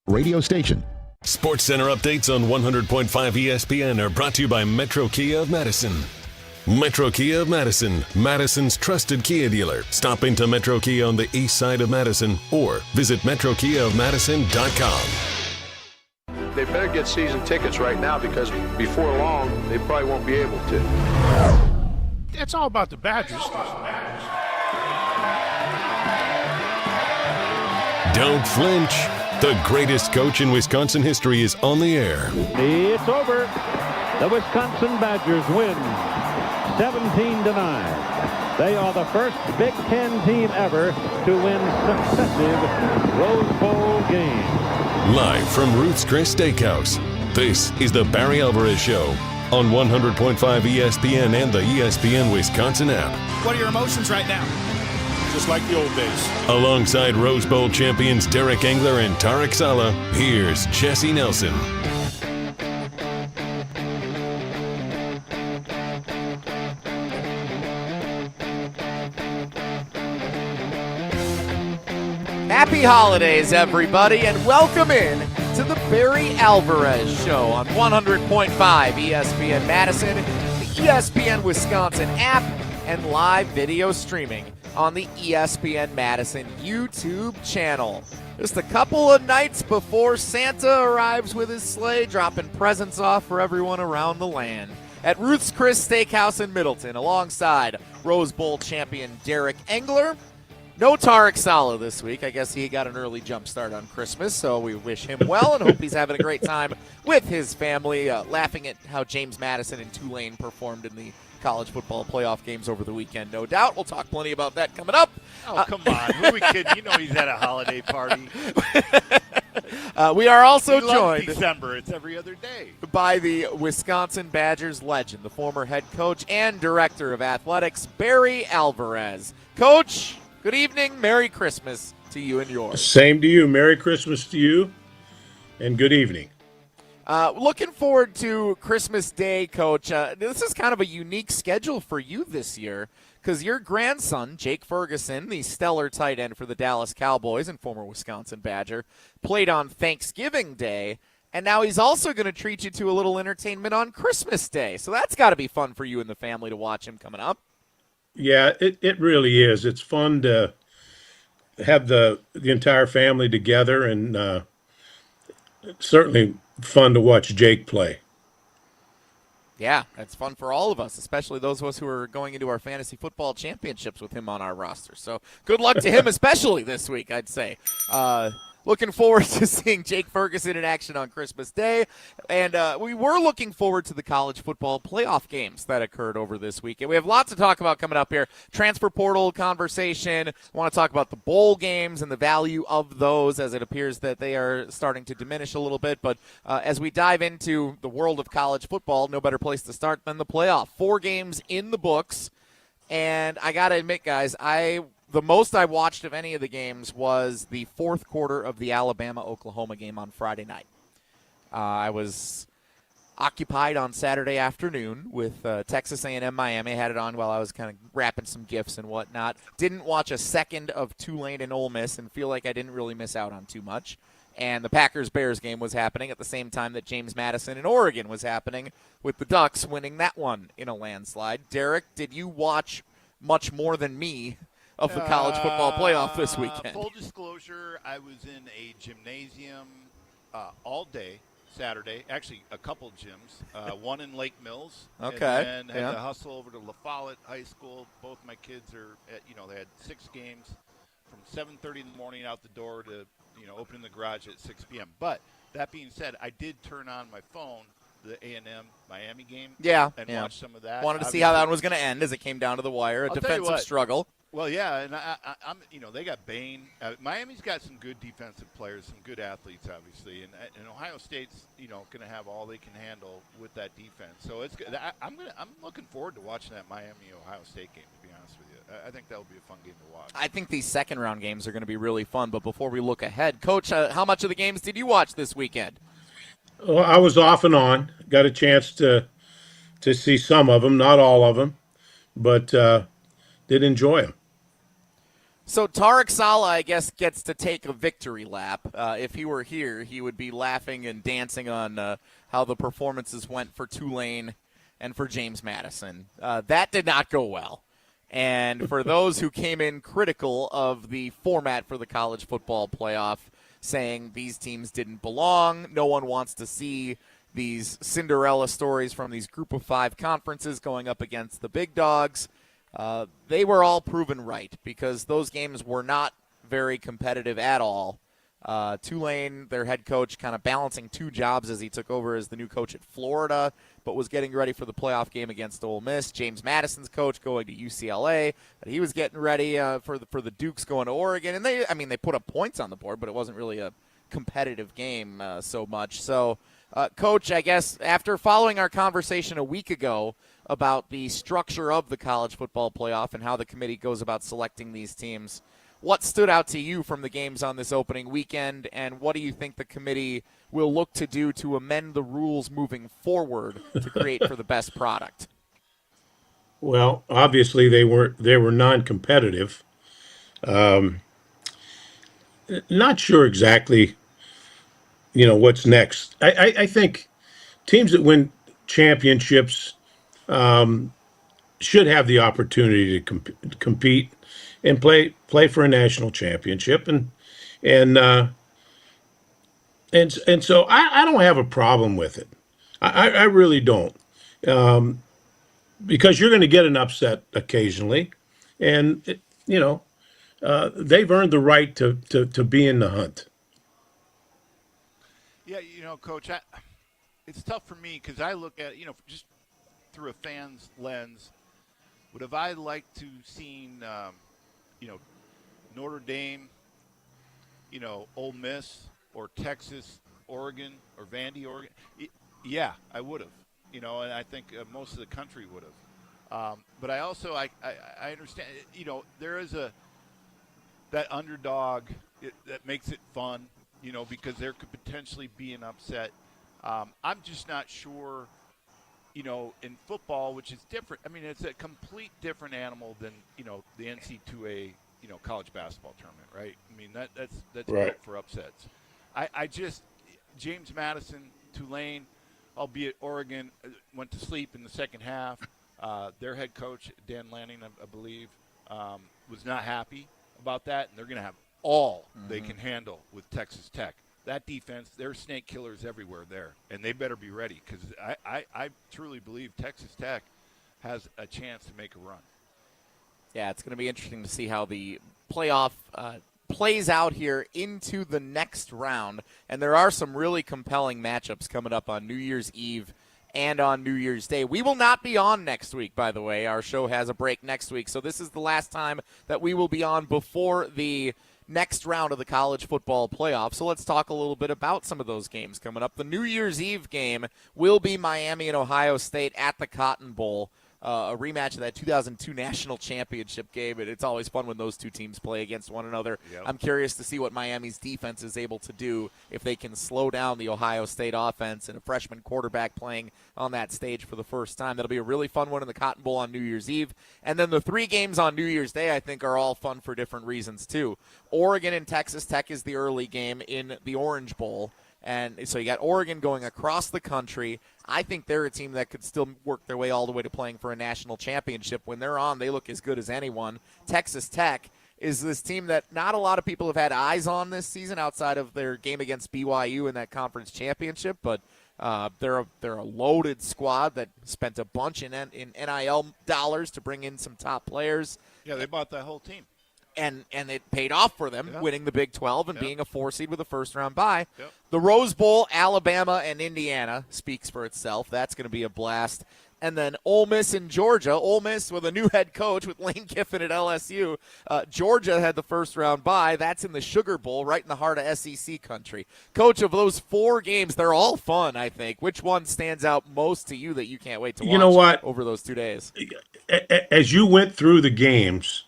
radio station. Sports Center updates on 100.5 ESPN are brought to you by Metro Kia of Madison. Metro Kia of Madison, Madison's trusted Kia dealer. Stop into Metro Kia on the east side of Madison or visit metrokiaofmadison.com. They better get season tickets right now because before long, they probably won't be able to. It's all about the Badgers. Don't flinch. The greatest coach in Wisconsin history is on the air. It's over. The Wisconsin Badgers win 17-9. They are the first Big Ten team ever to win successive Rose Bowl games. Live from Ruth's Chris Steakhouse, this is the Barry Alvarez Show on 100.5 ESPN and the ESPN Wisconsin app. What are your emotions right now? Just like the old days. Alongside Rose Bowl champions Derek Engler and Tarek Saleh, here's Jesse Nelson. Happy holidays, everybody, and welcome in to the Barry Alvarez Show on 100.5 ESPN Madison, the ESPN Wisconsin app, and live video streaming on the ESPN Madison YouTube channel. Just a couple of nights before Santa arrives with his sleigh, dropping presents off for everyone around the land at Ruth's Chris Steakhouse in Middleton, alongside Rose Bowl champion Derek Engler. No Tarek Saleh this week. I guess he got an early jump start on Christmas, so we wish him well and hope he's having a great time with his family, laughing at how James Madison and Tulane performed in the college football playoff games over the weekend, no doubt. We'll talk plenty about that coming up. Oh, come on. Who are we kidding? You know he's at a holiday party. We are also we love joined December. It's every other day. By the Wisconsin Badgers legend, the former head coach and director of athletics, Barry Alvarez. Coach, good evening. Merry Christmas to you and yours. Same to you. Merry Christmas to you, and good evening. Looking forward to Christmas Day, Coach. This is kind of a unique schedule for you this year because your grandson, Jake Ferguson, the stellar tight end for the Dallas Cowboys and former Wisconsin Badger, played on Thanksgiving Day, and now he's also going to treat you to a little entertainment on Christmas Day. So that's got to be fun for you and the family to watch him coming up. Yeah, it really is. It's fun to have the entire family together, and certainly fun to watch Jake play. Yeah, it's fun for all of us, especially those of us who are going into our fantasy football championships with him on our roster. So good luck to him, especially this week, I'd say. Looking forward to seeing Jake Ferguson in action on Christmas Day. And we were looking forward to the college football playoff games that occurred over this weekend. We have lots to talk about coming up here. Transfer portal conversation. I want to talk about the bowl games and the value of those, as it appears that they are starting to diminish a little bit. But as we dive into the world of college football, no better place to start than the playoff. 4 games in the books. And I got to admit, guys, the most I watched of any of the games was the fourth quarter of the Alabama-Oklahoma game on Friday night. I was occupied on Saturday afternoon with Texas A&M Miami. I had it on while I was kind of wrapping some gifts and whatnot. Didn't watch a second of Tulane and Ole Miss and feel like I didn't really miss out on too much. And the Packers-Bears game was happening at the same time that James Madison and Oregon was happening, with the Ducks winning that one in a landslide. Derek, did you watch much more than me of the college football playoff this weekend? Full disclosure, I was in a gymnasium all day Saturday. Actually, a couple gyms. One in Lake Mills. Okay. And then had to hustle over to La Follette High School. Both my kids are, they had 6 games from 7:30 in the morning out the door to, opening the garage at 6 p.m. But that being said, I did turn on my phone the A&M Miami game. And watch some of that. Wanted to see how that one was going to end as it came down to the wire. A defensive struggle. Well, yeah, and I'm, they got Bain. Miami's got some good defensive players, some good athletes, obviously, and Ohio State's, going to have all they can handle with that defense. So it's good. I'm looking forward to watching that Miami-Ohio State game, to be honest with you. I think that will be a fun game to watch. I think these second-round games are going to be really fun. But before we look ahead, Coach, how much of the games did you watch this weekend? Well, I was off and on. Got a chance to see some of them, not all of them, but did enjoy them. So Tarek Saleh, I guess, gets to take a victory lap. If he were here, he would be laughing and dancing on how the performances went for Tulane and for James Madison. That did not go well. And for those who came in critical of the format for the college football playoff, saying these teams didn't belong, no one wants to see these Cinderella stories from these group of 5 conferences going up against the big dogs, they were all proven right because those games were not very competitive at all. Tulane, their head coach, kind of balancing 2 jobs as he took over as the new coach at Florida, but was getting ready for the playoff game against Ole Miss. James Madison's coach going to UCLA, but he was getting ready for the Dukes going to Oregon. And they put up points on the board, but it wasn't really a competitive game so much. So, Coach, I guess after following our conversation a week ago about the structure of the college football playoff and how the committee goes about selecting these teams, what stood out to you from the games on this opening weekend, and what do you think the committee will look to do to amend the rules moving forward to create for the best product? Well, obviously they were non-competitive. Not sure exactly, what's next. I think teams that win championships should have the opportunity to compete and play for a national championship, and so I don't have a problem with it. I really don't, because you're going to get an upset occasionally, and they've earned the right to be in the hunt. Yeah, Coach, it's tough for me because I look at just through a fan's lens. Would have I liked to seen Notre Dame, Ole Miss or Texas, Oregon or Vandy, Oregon? Yeah, I would have. And I think most of the country would have. But I also I understand. There is that underdog that makes it fun. Because there could potentially be an upset. I'm just not sure. In football, which is different. I mean, it's a complete different animal than the NC2A college basketball tournament, right? I mean that's right. built for upsets. I just James Madison, Tulane, albeit Oregon went to sleep in the second half. Their head coach Dan Lanning, I believe, was not happy about that, and they're going to have all they can handle with Texas Tech. That defense, there's snake killers everywhere there, and they better be ready because I truly believe Texas Tech has a chance to make a run. Yeah, it's going to be interesting to see how the playoff plays out here into the next round, and there are some really compelling matchups coming up on New Year's Eve and on New Year's Day. We will not be on next week, by the way. Our show has a break next week, so this is the last time that we will be on before the next round of the college football playoff. So let's talk a little bit about some of those games coming up. The New Year's Eve game will be Miami and Ohio State at the Cotton Bowl. A rematch of that 2002 national championship game, and it's always fun when those two teams play against one another. Yep. I'm curious to see what Miami's defense is able to do if they can slow down the Ohio State offense and a freshman quarterback playing on that stage for the first time. That'll be a really fun one in the Cotton Bowl on New Year's Eve. And then the 3 games on New Year's Day, I think, are all fun for different reasons, too. Oregon and Texas Tech is the early game in the Orange Bowl. And so you got Oregon going across the country. I think they're a team that could still work their way all the way to playing for a national championship. When they're on, they look as good as anyone. Texas Tech is this team that not a lot of people have had eyes on this season outside of their game against BYU in that conference championship. But they're a loaded squad that spent a bunch in NIL dollars to bring in some top players. Yeah, they bought that whole team. And it paid off for them, winning the Big 12 and being a 4 seed with a first-round bye. Yep. The Rose Bowl, Alabama and Indiana speaks for itself. That's going to be a blast. And then Ole Miss and Georgia. Ole Miss with a new head coach with Lane Kiffin at LSU. Georgia had the first-round bye. That's in the Sugar Bowl, right in the heart of SEC country. Coach, of those 4 games, they're all fun, I think. Which one stands out most to you that you can't wait to watch over those 2 days? As you went through the games,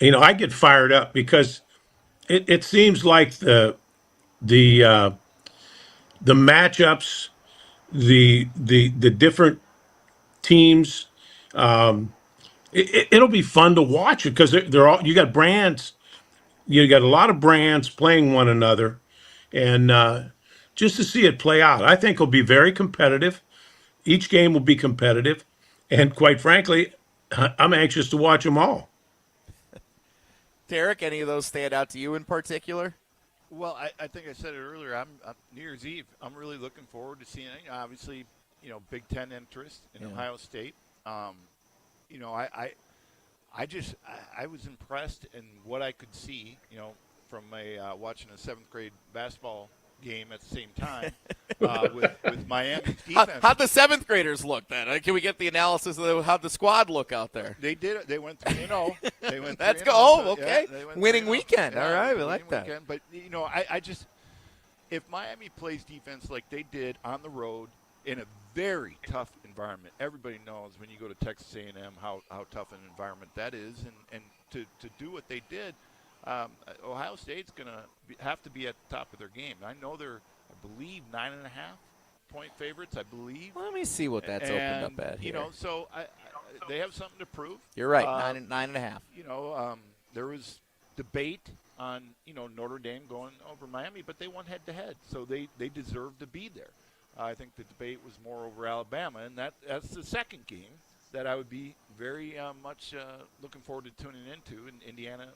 I get fired up because it seems like the matchups, the different teams, it'll be fun to watch it because they're all, you got brands, you got a lot of brands playing one another, and just to see it play out, I think it'll be very competitive. Each game will be competitive, and quite frankly, I'm anxious to watch them all. Derek, any of those stand out to you in particular? Well, I think I said it earlier. I'm New Year's Eve. I'm really looking forward to seeing it. Obviously, Big Ten interest in Ohio State. I was impressed in what I could see, from watching a 7th grade basketball game at the same time with Miami's defense. How'd the 7th graders look then? Can we get the analysis of how'd the squad look out there? They did it. They went 3-0. They went. Let's 3-0. go. Oh, okay. Yeah, winning 3-0. weekend. Yeah, all right, we like that. Weekend. But I just, if Miami plays defense like they did on the road in a very tough environment, everybody knows when you go to Texas A&M how tough an environment that is, and to do what they did. Ohio State's going to have to be at the top of their game. I know they're, I believe, 9.5-point favorites, I believe. Let me see what that's opened up at here. So they have something to prove. You're right, 9.5. There was debate on, Notre Dame going over Miami, but they won head-to-head, so they deserve to be there. I think the debate was more over Alabama, and that's the second game that I would be very much looking forward to tuning into in Indiana,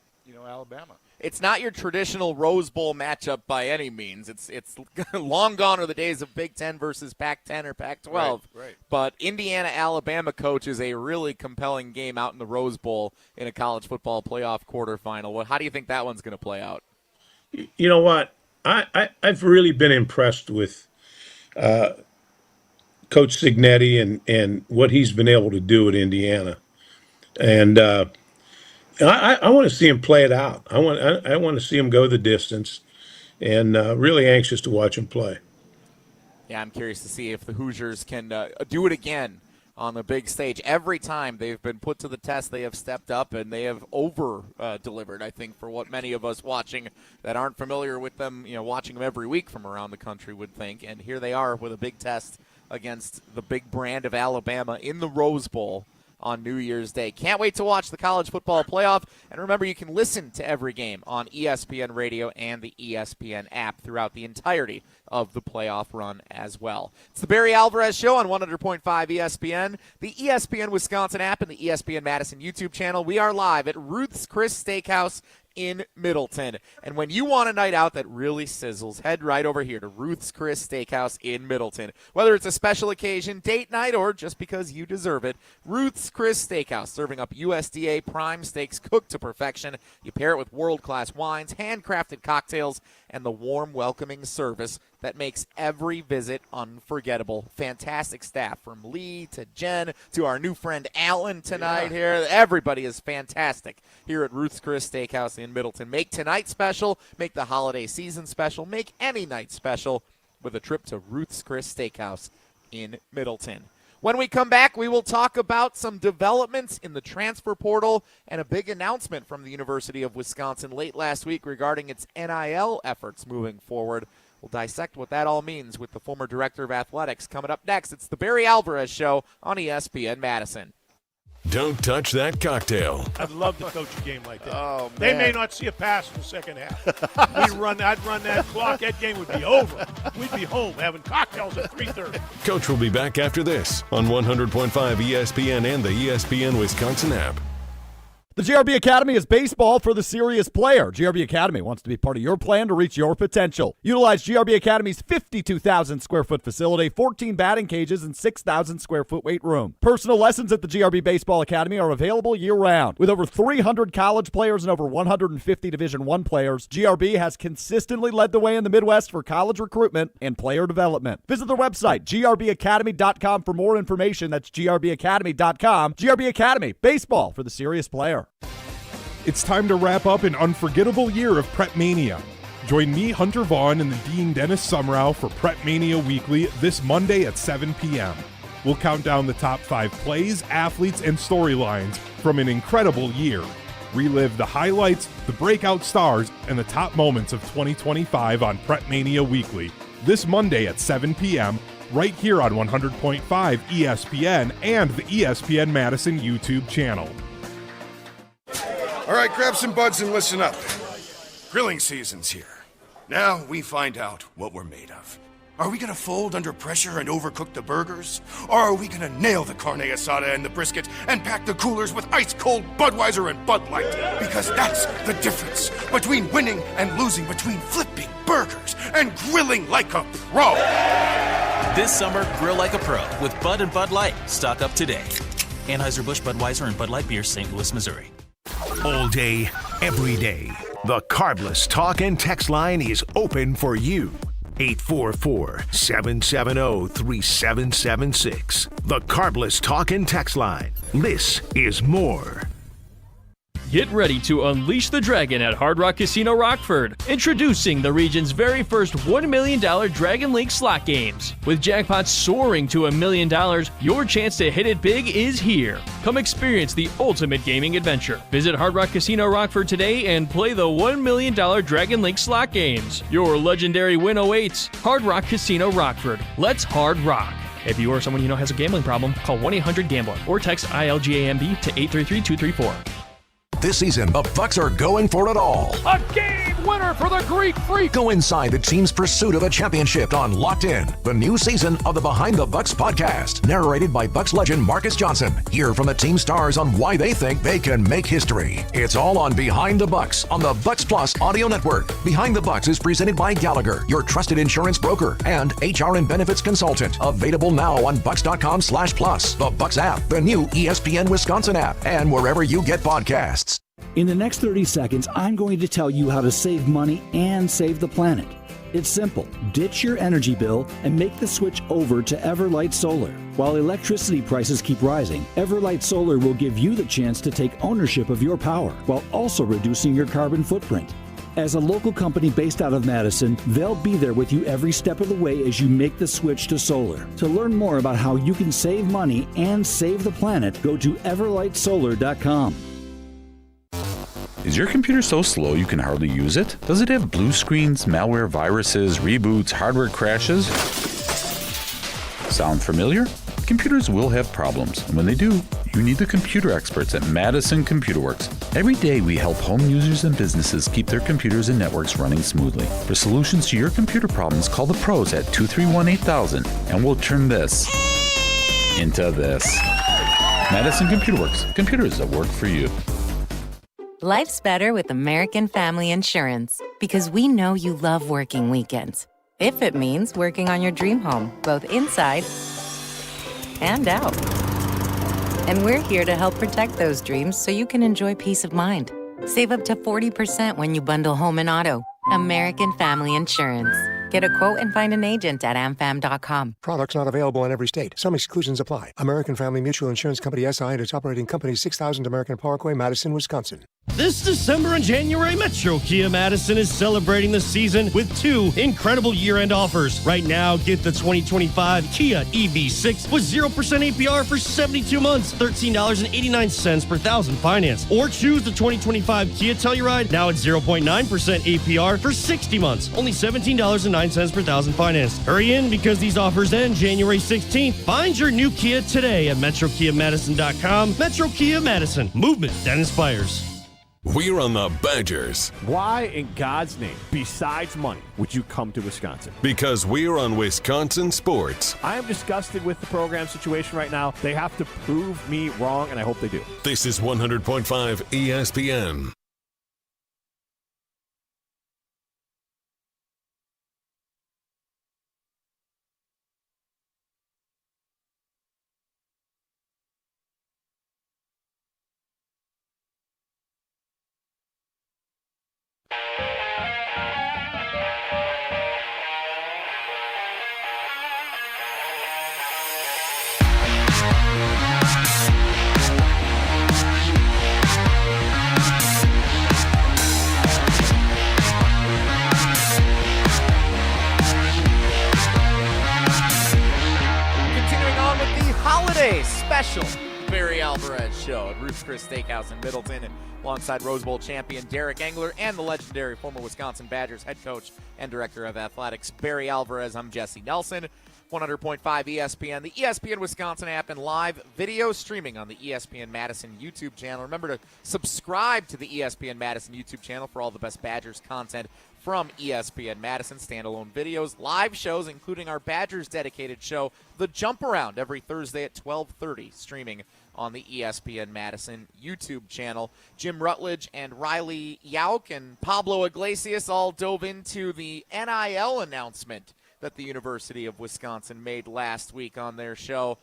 Alabama. It's not your traditional Rose Bowl matchup by any means. It's long gone are the days of Big Ten versus Pac-10 or Pac-12. Right. But Indiana-Alabama, coach, is a really compelling game out in the Rose Bowl in a college football playoff quarterfinal. How do you think that one's going to play out? You know what? I've really been impressed with Coach Cignetti and what he's been able to do at Indiana. And I want to see him play it out. I want to see him go the distance, and really anxious to watch him play. Yeah, I'm curious to see if the Hoosiers can do it again on the big stage. Every time they've been put to the test, they have stepped up, and they have over-delivered, I think, for what many of us watching that aren't familiar with them, watching them every week from around the country would think. And here they are with a big test against the big brand of Alabama in the Rose Bowl on New Year's Day. Can't wait to watch the college football playoff. And remember, you can listen to every game on ESPN Radio and the ESPN app throughout the entirety of the playoff run as well. It's the Barry Alvarez Show on 100.5 ESPN, the ESPN Wisconsin app, and the ESPN Madison YouTube channel. We are live at Ruth's Chris Steakhouse in Middleton. And when you want a night out that really sizzles, head right over here to Ruth's Chris Steakhouse in Middleton. Whether it's a special occasion, date night, or just because you deserve it, Ruth's Chris Steakhouse, serving up USDA prime steaks cooked to perfection. You pair it with world-class wines, handcrafted cocktails, and the warm, welcoming service that makes every visit unforgettable. Fantastic staff, from Lee to Jen to our new friend Alan tonight here. Everybody is fantastic here at Ruth's Chris Steakhouse in Middleton. Make tonight special, make the holiday season special, make any night special with a trip to Ruth's Chris Steakhouse in Middleton. When we come back, we will talk about some developments in the transfer portal and a big announcement from the University of Wisconsin late last week regarding its NIL efforts moving forward. We'll dissect what that all means with the former director of athletics coming up next. It's the Barry Alvarez Show on ESPN Madison. Don't touch that cocktail. I'd love to coach a game like that. Oh, man. They may not see a pass in the second half. I'd run that clock. That game would be over. We'd be home having cocktails at 3:30. Coach will be back after this on 100.5 ESPN and the ESPN Wisconsin app. The GRB Academy is baseball for the serious player. GRB Academy wants to be part of your plan to reach your potential. Utilize GRB Academy's 52,000 square foot facility, 14 batting cages, and 6,000 square foot weight room. Personal lessons at the GRB Baseball Academy are available year-round. With over 300 college players and over 150 Division I players, GRB has consistently led the way in the Midwest for college recruitment and player development. Visit their website, grbacademy.com, for more information. That's grbacademy.com. GRB Academy, baseball for the serious player. It's time to wrap up an unforgettable year of Prep Mania. Join me, Hunter Vaughn, and the Dean Dennis Sumrow for Prep Mania Weekly this Monday at 7 p.m. We'll count down the top 5 plays, athletes, and storylines from an incredible year. Relive the highlights, the breakout stars, and the top moments of 2025 on Prep Mania Weekly. This Monday at 7 p.m., right here on 100.5 ESPN and the ESPN Madison YouTube channel. All right, grab some buds and listen up. Grilling season's here. Now we find out what we're made of. Are we gonna fold under pressure and overcook the burgers? Or are we gonna nail the carne asada and the brisket and pack the coolers with ice-cold Budweiser and Bud Light? Because that's the difference between winning and losing, between flipping burgers and grilling like a pro. This summer, grill like a pro with Bud and Bud Light. Stock up today. Anheuser-Busch, Budweiser, and Bud Light Beer, St. Louis, Missouri. All day, every day. The Carbless Talk and Text line is open for you. 844-770-3776. The Carbless Talk and Text line. This is more. Get ready to unleash the dragon at Hard Rock Casino Rockford. Introducing the region's very first $1 million Dragon Link slot games. With jackpots soaring to $1 million, your chance to hit it big is here. Come experience the ultimate gaming adventure. Visit Hard Rock Casino Rockford today and play the $1 million Dragon Link slot games. Your legendary win awaits. Hard Rock Casino Rockford. Let's hard rock. If you or someone you know has a gambling problem, call 1-800-GAMBLER or text ILGAMB to 833-234. This season, the Bucks are going for it all. A game winner for the Greek Freak. Go inside the team's pursuit of a championship on Locked In, the new season of the Behind the Bucks podcast, narrated by Bucks legend Marcus Johnson. Hear from the team stars on why they think they can make history. It's all on Behind the Bucks on the Bucks Plus audio network. Behind the Bucks is presented by Gallagher, your trusted insurance broker and HR and benefits consultant. Available now on bucks.com/plus, the Bucks app, the new ESPN Wisconsin app, and wherever you get podcasts. In the next 30 seconds, I'm going to tell you how to save money and save the planet. It's simple. Ditch your energy bill and make the switch over to Everlight Solar. While electricity prices keep rising, Everlight Solar will give you the chance to take ownership of your power while also reducing your carbon footprint. As a local company based out of Madison, they'll be there with you every step of the way as you make the switch to solar. To learn more about how you can save money and save the planet, go to everlightsolar.com. Is your computer so slow you can hardly use it? Does it have blue screens, malware, viruses, reboots, hardware crashes? Sound familiar? Computers will have problems, and when they do, you need the computer experts at Madison Computer Works. Every day we help home users and businesses keep their computers and networks running smoothly. For solutions to your computer problems, call the pros at 231-8000, and we'll turn this into this. Madison Computer Works. Computers that work for you. Life's better with American Family Insurance because we know you love working weekends. If it means working on your dream home, both inside and out. And we're here to help protect those dreams so you can enjoy peace of mind. Save up to 40% when you bundle home and auto. American Family Insurance. Get a quote and find an agent at amfam.com. Products not available in every state. Some exclusions apply. American Family Mutual Insurance Company SI and its operating company 6000 American Parkway, Madison, Wisconsin. This December and January, Metro Kia Madison is celebrating the season with two incredible year-end offers. Right now, get the 2025 Kia EV6 with 0% APR for 72 months, $13.89 per thousand finance. Or choose the 2025 Kia Telluride now at 0.9% APR for 60 months, only $17.09 per thousand finance. Hurry in because these offers end January 16th. Find your new Kia today at MetroKiaMadison.com. Metro Kia Madison, movement that inspires. We're on the Badgers. Why in God's name, besides money, would you come to Wisconsin? Because we're on Wisconsin Sports. I am disgusted with the program situation right now. They have to prove me wrong, and I hope they do. This is 100.5 ESPN. Special Barry Alvarez Show at Ruth's Chris Steakhouse in Middleton, and alongside Rose Bowl champion Derek Engler and the legendary former Wisconsin Badgers head coach and director of athletics Barry Alvarez. I'm Jesse Nelson. 100.5 ESPN, the ESPN Wisconsin app, and live video streaming on the ESPN Madison YouTube channel. Remember to subscribe to the ESPN Madison YouTube channel for all the best Badgers content from ESPN Madison, standalone videos, live shows, including our Badgers dedicated show, The Jump Around, every Thursday at 12:30, streaming on the ESPN Madison YouTube channel. Jim Rutledge and Riley Yauk and Pablo Iglesias all dove into the NIL announcement that the University of Wisconsin made last week on their show.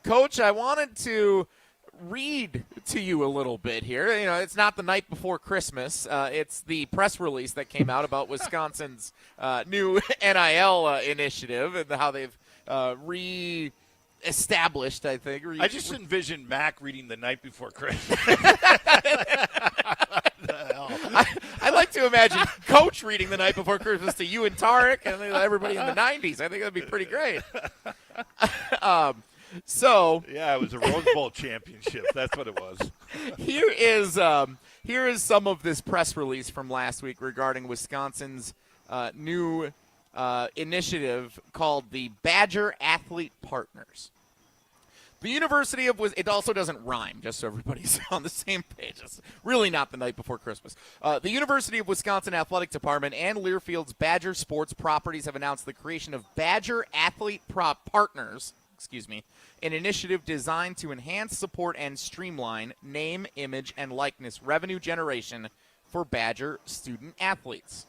Coach, I wanted to read to you a little bit here. You know, it's not the night before Christmas. It's the press release that came out about Wisconsin's new NIL initiative and how they've established, I think. I just envisioned Mac reading the night before Christmas. I like to imagine Coach reading the night before Christmas to you and Tarek and everybody in the 90s. I think that'd be pretty great. Yeah, it was a Rose Bowl championship. That's what it was. Here is some of this press release from last week regarding Wisconsin's new initiative called the Badger Athlete Partners. The University of it also doesn't rhyme, just so everybody's on the same page. It's really not the night before Christmas. The University of Wisconsin Athletic Department and Learfield's Badger Sports Properties have announced the creation of Badger Athlete Partners, an initiative designed to enhance, support, and streamline name, image, and likeness revenue generation for Badger student athletes.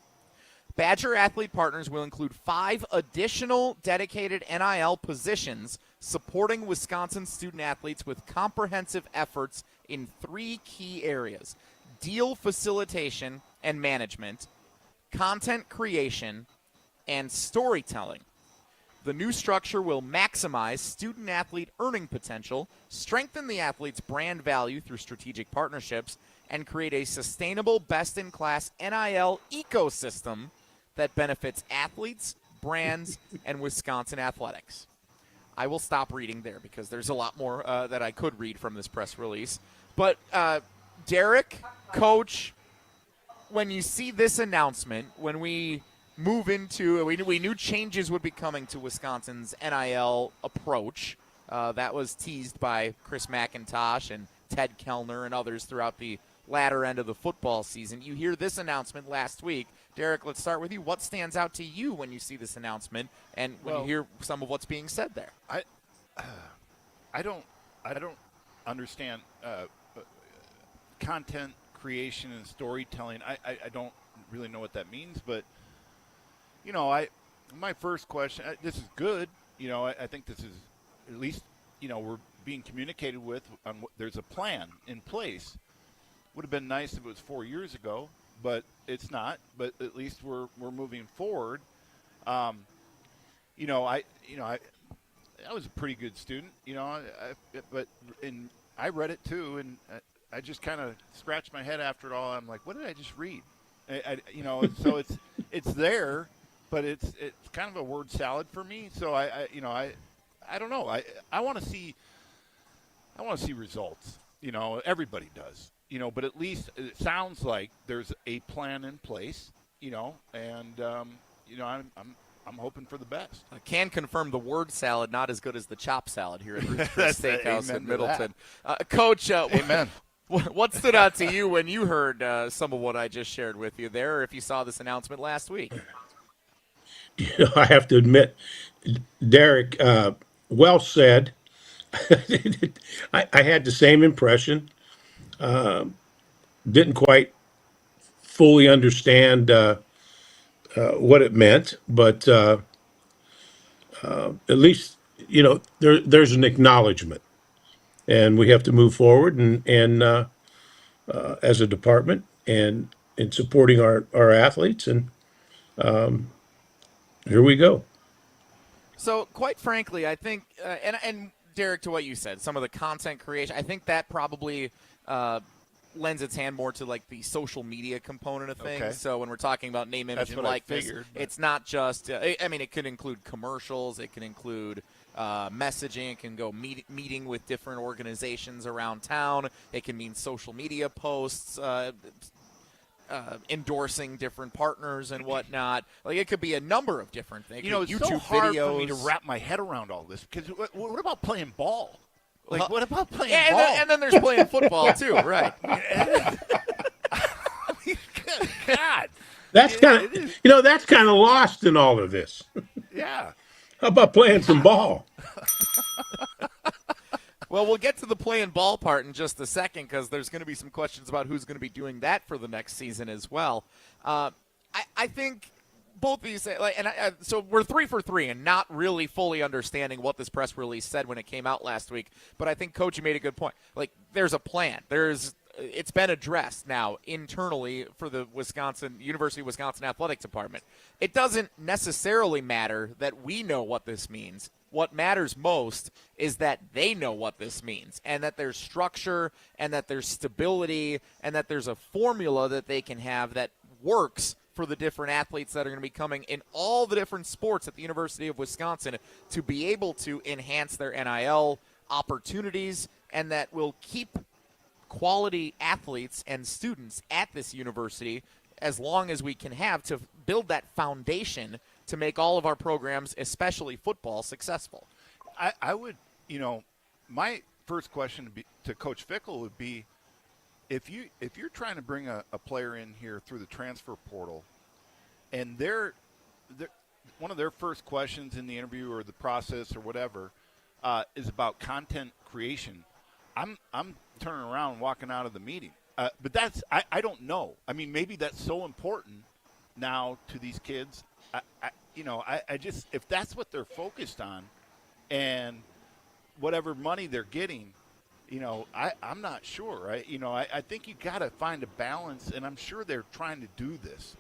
Badger Athlete Partners will include 5 additional dedicated NIL positions supporting Wisconsin student athletes with comprehensive efforts in 3 key areas: deal facilitation and management, content creation, and storytelling. The new structure will maximize student-athlete earning potential, strengthen the athlete's brand value through strategic partnerships, and create a sustainable, best-in-class NIL ecosystem that benefits athletes, brands, and Wisconsin athletics. I will stop reading there because there's a lot more that I could read from this press release. But, Derek, Coach, when you see this announcement, when we move into, we knew changes would be coming to Wisconsin's NIL approach. That was teased by Chris McIntosh and Ted Kellner and others throughout the latter end of the football season. You hear this announcement last week. Derek, let's start with you. What stands out to you when you see this announcement and when you hear some of what's being said there? I don't understand content creation and storytelling. I don't really know what that means, but my first question, this is good. I think this is at least, we're being communicated with on there's a plan in place. Would have been nice if it was 4 years ago, but it's not. But at least we're moving forward. I was a pretty good student, but I read it too, and I just kind of scratched my head after it all. I'm like, what did I just read? So it's there, but it's kind of a word salad for me. So I don't know. I want to see results. Everybody does. But at least it sounds like there's a plan in place. I'm hoping for the best. I can confirm the word salad not as good as the chop salad here at Ruth's Chris Steakhouse in Middleton. Coach, amen. What stood out to you when you heard some of what I just shared with you there, or if you saw this announcement last week? I have to admit, Derek, well said. I had the same impression. Didn't quite fully understand what it meant, but at least there's an acknowledgement, and we have to move forward and as a department and in supporting our athletes, and here we go. So, quite frankly, I think, and Derek, to what you said, some of the content creation, I think that probably lends its hand more to like the social media component of things. Okay. So when we're talking about name, image, and likeness, it's not just. It could include commercials. It can include messaging. It can go meeting with different organizations around town. It can mean social media posts. endorsing different partners and whatnot. Like, it could be a number of different things. You know, it's YouTube so hard videos. for me to wrap my head around all this, because what about playing ball? Like, what about playing yeah, ball? And then there's playing football, too, right. God. That's that's kind of lost in all of this. Yeah. How about playing some ball? Well, we'll get to the playing ball part in just a second, because there's going to be some questions about who's going to be doing that for the next season as well. I think both these, so we're 3 for 3 and not really fully understanding what this press release said when it came out last week. But I think, Coach, you made a good point. Like, there's a plan. It's been addressed now internally for the University of Wisconsin Athletic Department. It doesn't necessarily matter that we know what this means. What matters most is that they know what this means, and that there's structure, and that there's stability, and that there's a formula that they can have that works for the different athletes that are going to be coming in all the different sports at the University of Wisconsin to be able to enhance their NIL opportunities, and that will keep quality athletes and students at this university as long as we can have to build that foundation to make all of our programs, especially football, successful. I would, my first question to Coach Fickle would be, if you're trying to bring a player in here through the transfer portal, and they're one of their first questions in the interview or the process or whatever is about content creation, I'm turning around and walking out of the meeting. But that's I don't know. I mean, maybe that's so important now to these kids. I just, if that's what they're focused on, and whatever money they're getting, I'm not sure. I think you got to find a balance, and I'm sure they're trying to do this,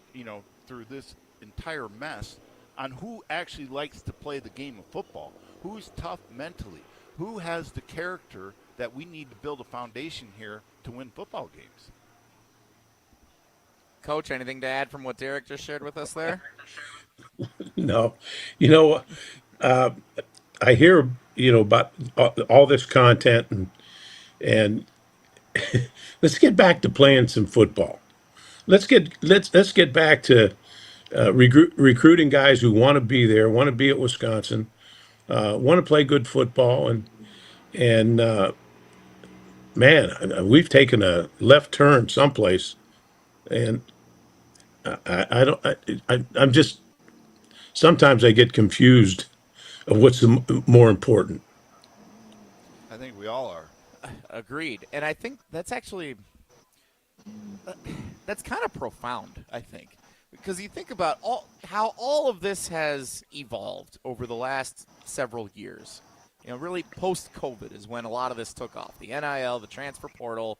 through this entire mess, on who actually likes to play the game of football, who's tough mentally, who has the character that we need to build a foundation here to win football games. Coach, anything to add from what Derek just shared with us there? No. I hear, about all this content, and let's get back to playing some football. Let's get back to recruiting guys who want to be there, want to be at Wisconsin, want to play good football, and man, we've taken a left turn someplace, and I'm just, sometimes I get confused of what's more important. I think we all are. Agreed. And I think that's actually, that's kind of profound, I think. Because you think about how all of this has evolved over the last several years. Really post-COVID is when a lot of this took off. The NIL, the transfer portal,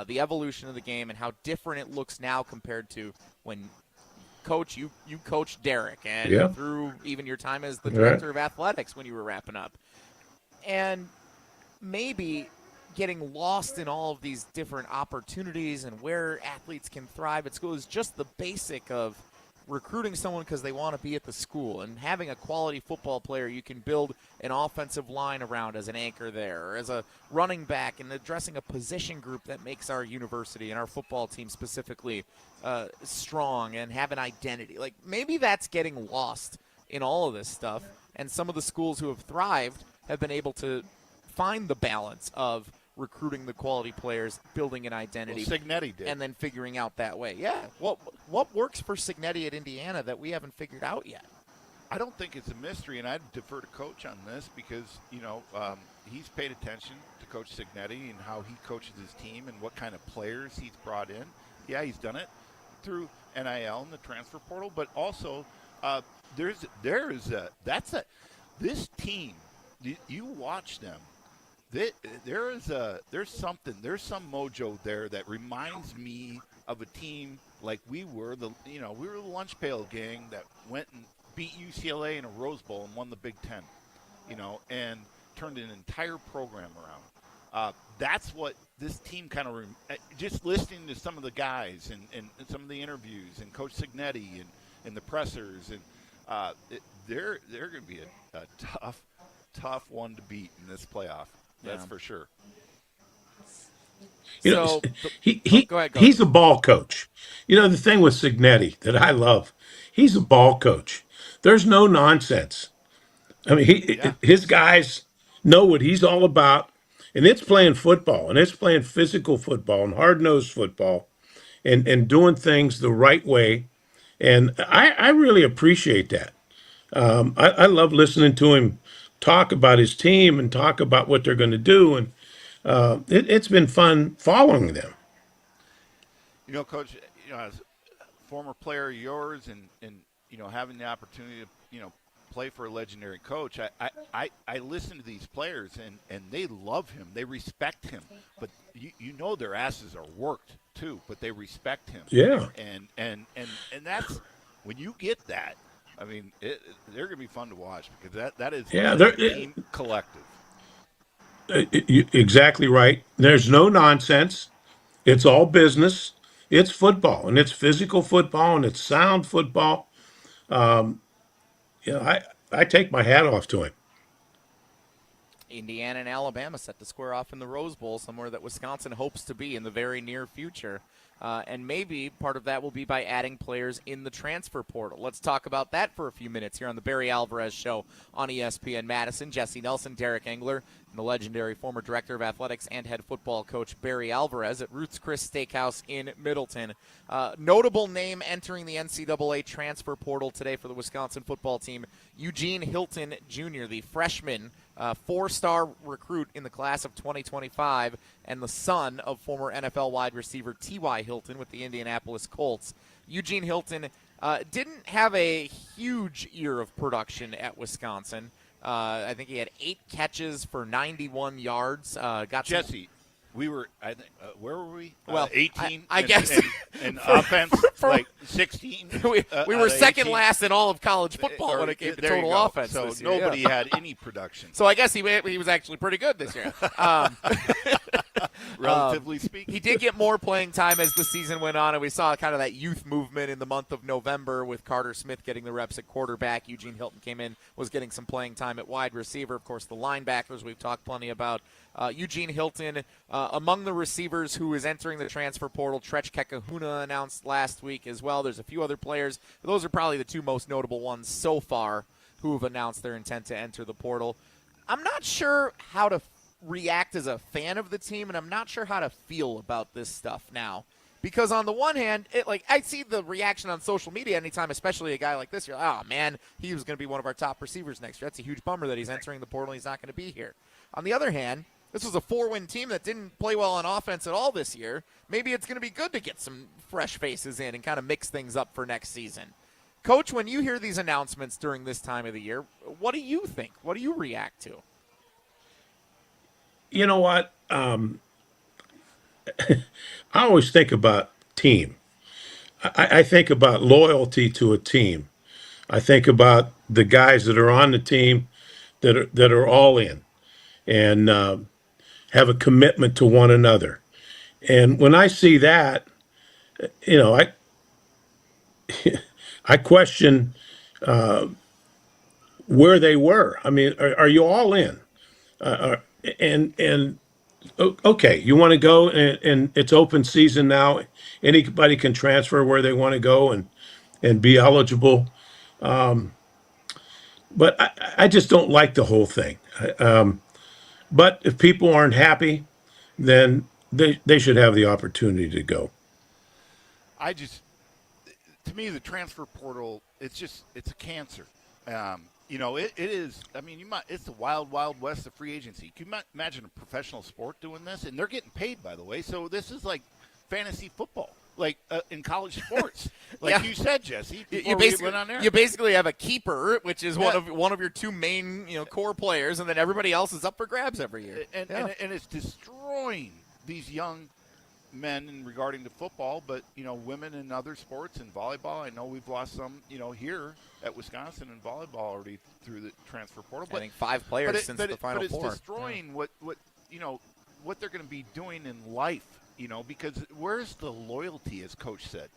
the evolution of the game, and how different it looks now compared to when, Coach, you coached Derek, and through even your time as the director of athletics when you were wrapping up. And maybe getting lost in all of these different opportunities and where athletes can thrive at school is just the basic of recruiting someone because they want to be at the school, and having a quality football player you can build an offensive line around as an anchor there, or as a running back, and addressing a position group that makes our university and our football team specifically strong and have an identity. Like, maybe that's getting lost in all of this stuff, and some of the schools who have thrived have been able to find the balance of recruiting the quality players, building an identity, well, Cignetti did, and then figuring out that way. Yeah. What works for Cignetti at Indiana that we haven't figured out yet? I don't think it's a mystery, and I'd defer to Coach on this because, he's paid attention to Coach Cignetti and how he coaches his team and what kind of players he's brought in. Yeah, he's done it through NIL and the transfer portal, but also this team, you watch them. There's some mojo there that reminds me of a team like we were the lunch pail gang that went and beat UCLA in a Rose Bowl and won the Big Ten, and turned an entire program around. That's what this team kind of just listening to some of the guys and some of the interviews and Coach Cignetti and the pressers, and they're going to be a tough one to beat in this playoff. That's for sure. You know, So go ahead. he's a ball coach. You know, the thing with Signetti that I love, he's a ball coach. There's no nonsense. I mean, his guys know what he's all about, and it's playing football, and it's playing physical football and hard-nosed football, and doing things the right way. And I really appreciate that. I love listening to him talk about his team and talk about what they're going to do, and it's been fun following them. You know, Coach, you know, as a former player of yours and you know, having the opportunity to, you know, play for a legendary coach, I listen to these players and they love him. They respect him. But you know their asses are worked too, but they respect him. Yeah. And that's when you get that, I mean, they're going to be fun to watch because that is a team collective. Exactly right. There's no nonsense. It's all business. It's football, and it's physical football, and it's sound football. You know, I take my hat off to him. Indiana and Alabama set to square off in the Rose Bowl, somewhere that Wisconsin hopes to be in the very near future. And maybe part of that will be by adding players in the transfer portal. Let's talk about that for a few minutes here on the Barry Alvarez Show on ESPN Madison. Jesse Nelson, Derek Engler, and the legendary former director of athletics and head football coach Barry Alvarez at Ruth's Chris Steakhouse in Middleton. Notable name entering the NCAA transfer portal today for the Wisconsin football team, Eugene Hilton Jr., the freshman four-star recruit in the class of 2025 and the son of former NFL wide receiver T.Y. Hilton with the Indianapolis Colts. Eugene Hilton didn't have a huge year of production at Wisconsin. I think he had 8 catches for 91 yards. Jesse, we were, I think, where were we? Well, 18. I guess. And offense, like 16. We were second last in all of college football when it came to total offense. So this year. nobody had any production. So I guess he was actually pretty good this year. Relatively speaking. He did get more playing time as the season went on, and we saw kind of that youth movement in the month of November with Carter Smith getting the reps at quarterback. Eugene Hilton came in, was getting some playing time at wide receiver. Of course, the linebackers we've talked plenty about. Eugene Hilton, among the receivers who is entering the transfer portal, Trech Kekahuna announced last week as well. There's a few other players. Those are probably the two most notable ones so far who have announced their intent to enter the portal. I'm not sure how to react as a fan of the team, and I'm not sure how to feel about this stuff now. Because on the one hand, I see the reaction on social media anytime, especially a guy like this. You're like, oh, man, he was going to be one of our top receivers next year. That's a huge bummer that he's entering the portal and he's not going to be here. On the other hand, this was a 4-win team that didn't play well on offense at all this year. Maybe it's going to be good to get some fresh faces in and kind of mix things up for next season. Coach, when you hear these announcements during this time of the year, what do you think? What do you react to? You know what? I always think about team. I think about loyalty to a team. I think about the guys that are on the team that are all in and have a commitment to one another. And when I see that, you know, I question where they were. I mean, are you all in? And okay, you want to go and it's open season now. Anybody can transfer where they want to go and be eligible. But I just don't like the whole thing. But if people aren't happy, then they should have the opportunity to go. To me, the transfer portal, it's a cancer. You know, it is. I mean, it's the wild, wild west of free agency. Can you imagine a professional sport doing this? And they're getting paid, by the way. So this is like fantasy football, like in college sports. Like you said, Jesse. You basically have a keeper, which is one of your two main core players, and then everybody else is up for grabs every year. And it's destroying these young men in regarding to football, but women in other sports and volleyball. I know we've lost some here at Wisconsin in volleyball already through the transfer portal. I think 5 players since the Final Four. But it's destroying what they're going to be doing in life. Because where's the loyalty, as Coach said?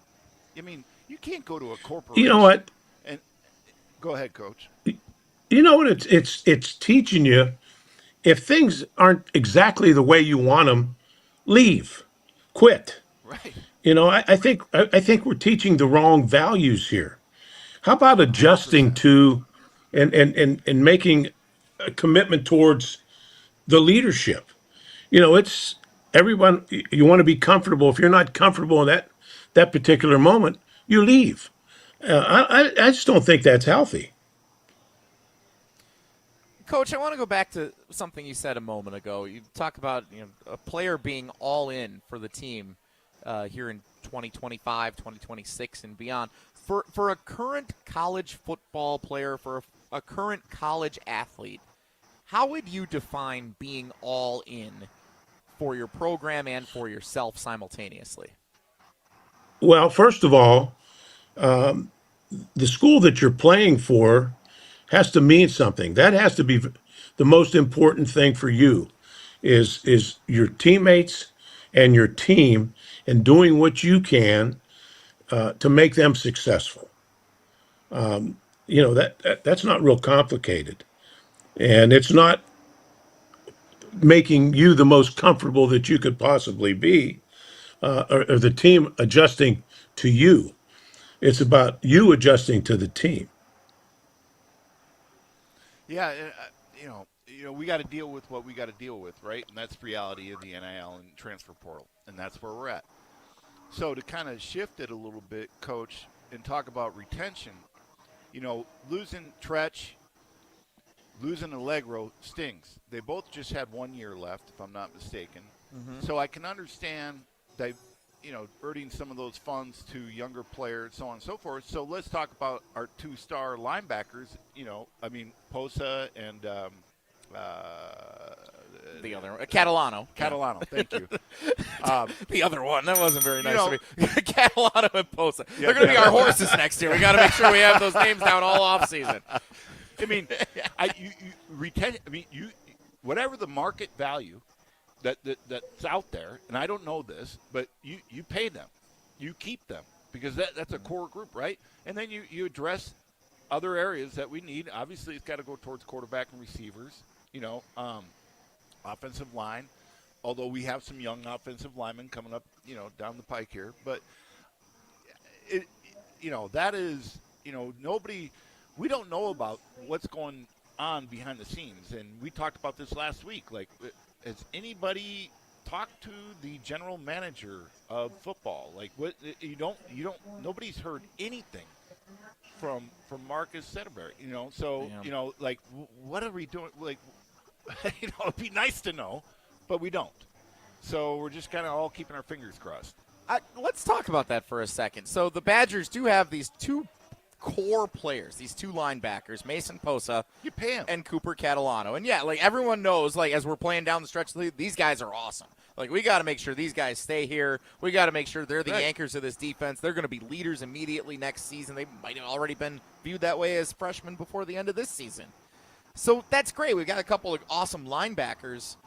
I mean, you can't go to a corporation. You know what? And go ahead, Coach. You know what? It's teaching you if things aren't exactly the way you want them, leave, quit. Right. I think we're teaching the wrong values here. How about adjusting 100%. to and making a commitment towards the leadership? It's everyone. You want to be comfortable. If you're not comfortable in that particular moment, you leave. I just don't think that's healthy. Coach, I want to go back to something you said a moment ago. You talk about a player being all in for the team here in 2025, 2026, and beyond. For a current college football player, for a current college athlete, how would you define being all in for your program and for yourself simultaneously? Well, first of all, the school that you're playing for has to mean something. That has to be the most important thing for you is your teammates and your team and doing what you can to make them successful. That's not real complicated. And it's not making you the most comfortable that you could possibly be or the team adjusting to you. It's about you adjusting to the team. Yeah, we got to deal with what we got to deal with, right? And that's reality of the NIL and transfer portal, and that's where we're at. So to kind of shift it a little bit, Coach, and talk about retention, losing Tretch, losing Allegro stings. They both just had 1 year left, if I'm not mistaken. Mm-hmm. So I can understand that, earning some of those funds to younger players, so on and so forth. So let's talk about our 2-star linebackers, Posa and the other one, Catalano. Catalano, thank you. The other one, that wasn't very nice to me. Catalano and Posa. Yeah, they're going to be our horses next year. We got to make sure we have those names down all offseason. Whatever the market value that's out there, and I don't know this, but you pay them, you keep them, because that's a core group, right? And then you address other areas that we need. Obviously, it's got to go towards quarterback and receivers, offensive line, although we have some young offensive linemen coming up, down the pike here. But, that is, we don't know about what's going on behind the scenes. And we talked about this last week. Like, has anybody talked to the general manager of football? Like, what nobody's heard anything from Marcus Setterberry, So, yeah. What are we doing? Like, it'd be nice to know, but we don't. So we're just kind of all keeping our fingers crossed. Let's talk about that for a second. So the Badgers do have these two core players, these two linebackers, Mason Posa and Cooper Catalano. And, yeah, everyone knows, as we're playing down the stretch, these guys are awesome. We got to make sure these guys stay here. We got to make sure they're the anchors of this defense. They're going to be leaders immediately next season. They might have already been viewed that way as freshmen before the end of this season. So that's great. We've got a couple of awesome linebackers.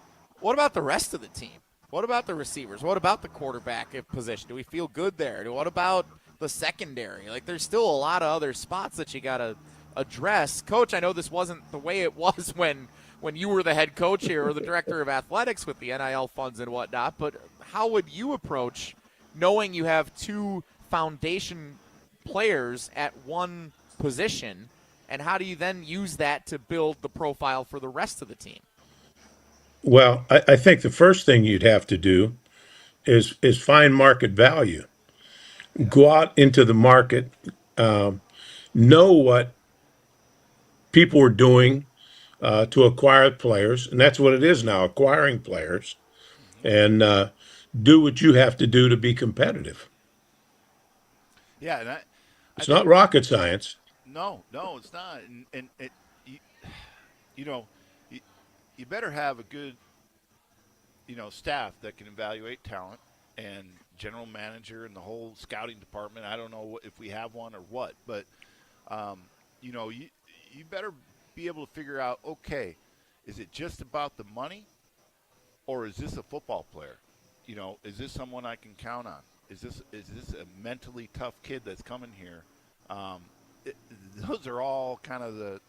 What about the rest of the team? What about the receivers? What about the quarterback position? Do we feel good there? What about the secondary? There's still a lot of other spots that you got to address. Coach, I know this wasn't the way it was when you were the head coach here or the director of athletics with the NIL funds and whatnot, but how would you approach knowing you have two foundation players at one position, and how do you then use that to build the profile for the rest of the team? Well, I think the first thing you'd have to do is find market value. Go out into the market, know what people are doing to acquire players, and that's what it is now, acquiring players, and do what you have to do to be competitive. Yeah, and it's not rocket science. No, it's not. And you better have a good, staff that can evaluate talent, and general manager and the whole scouting department. I don't know if we have one or what, but you better be able to figure out, okay, is it just about the money, or is this a football player? Is this someone I can count on? Is this a mentally tough kid that's coming here? Those are all kind of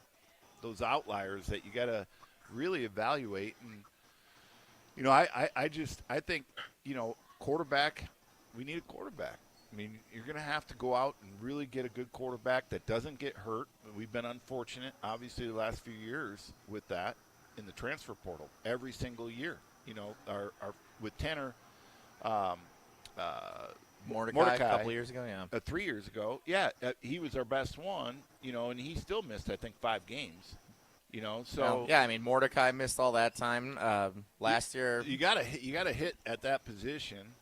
those outliers that you got to really evaluate. And I think, quarterback, we need a quarterback. I mean, you're going to have to go out and really get a good quarterback that doesn't get hurt. We've been unfortunate, obviously, the last few years with that in the transfer portal every single year. Our with Tanner Mordecai a couple years ago, 3 years ago, he was our best one, and he still missed, I think, 5 games. Mordecai missed all that time last year. You gotta hit at that position.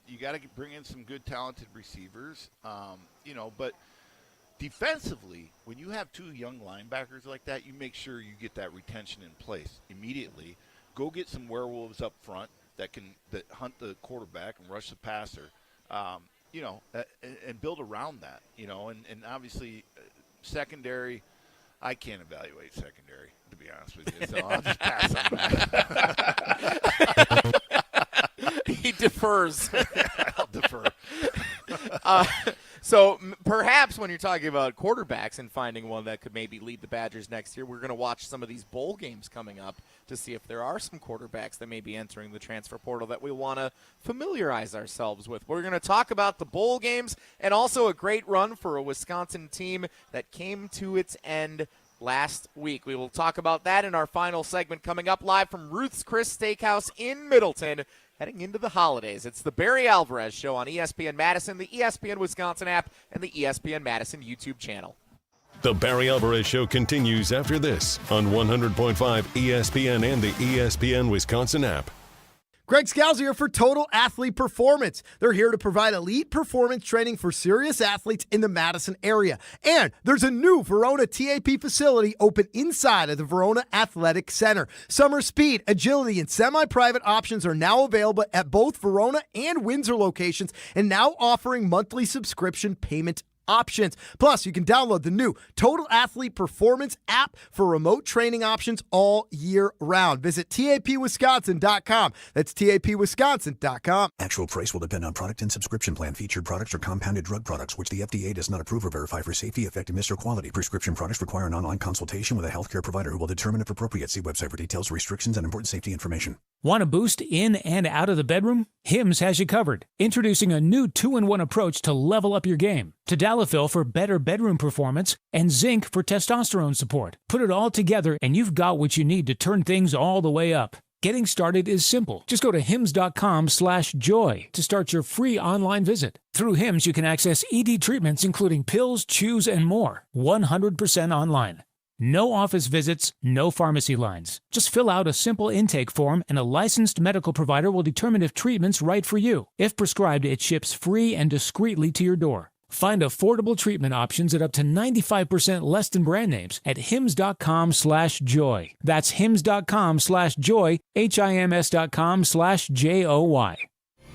You got to bring in some good, talented receivers. But defensively, when you have 2 young linebackers like that, you make sure you get that retention in place immediately. Go get some werewolves up front that hunt the quarterback and rush the passer. And build around that. And obviously, secondary. I can't evaluate secondary, to be honest with you, so I'll just pass on that. He defers. I'll defer. So perhaps when you're talking about quarterbacks and finding one that could maybe lead the Badgers next year, we're going to watch some of these bowl games coming up to see if there are some quarterbacks that may be entering the transfer portal that we want to familiarize ourselves with. We're going to talk about the bowl games and also a great run for a Wisconsin team that came to its end last week. We will talk about that in our final segment coming up live from Ruth's Chris Steakhouse in Middleton. Heading into the holidays, it's the Barry Alvarez Show on ESPN Madison, the ESPN Wisconsin app, and the ESPN Madison YouTube channel. The Barry Alvarez Show continues after this on 100.5 ESPN and the ESPN Wisconsin app. Greg Scalzi here for Total Athlete Performance. They're here to provide elite performance training for serious athletes in the Madison area. And there's a new Verona TAP facility open inside of the Verona Athletic Center. Summer speed, agility, and semi-private options are now available at both Verona and Windsor locations and now offering monthly subscription payment options. Plus, you can download the new Total Athlete Performance app for remote training options all year round. Visit tapwisconsin.com. That's tapwisconsin.com. Actual price will depend on product and subscription plan. Featured products are compounded drug products, which the FDA does not approve or verify for safety, effectiveness, or quality. Prescription products require an online consultation with a healthcare provider who will determine if appropriate. See website for details, restrictions, and important safety information. Want a boost in and out of the bedroom? Hims has you covered. Introducing a new 2-in-1 approach to level up your game. Tadalafil for better bedroom performance and zinc for testosterone support. Put it all together and you've got what you need to turn things all the way up. Getting started is simple. Just go to hims.com/joy to start your free online visit. Through Hims, you can access ED treatments including pills, chews, and more. 100% online. No office visits, no pharmacy lines. Just fill out a simple intake form and a licensed medical provider will determine if treatment's right for you. If prescribed, it ships free and discreetly to your door. Find affordable treatment options at up to 95% less than brand names at hims.com/joy. That's hims.com/joy, hims.com/joy.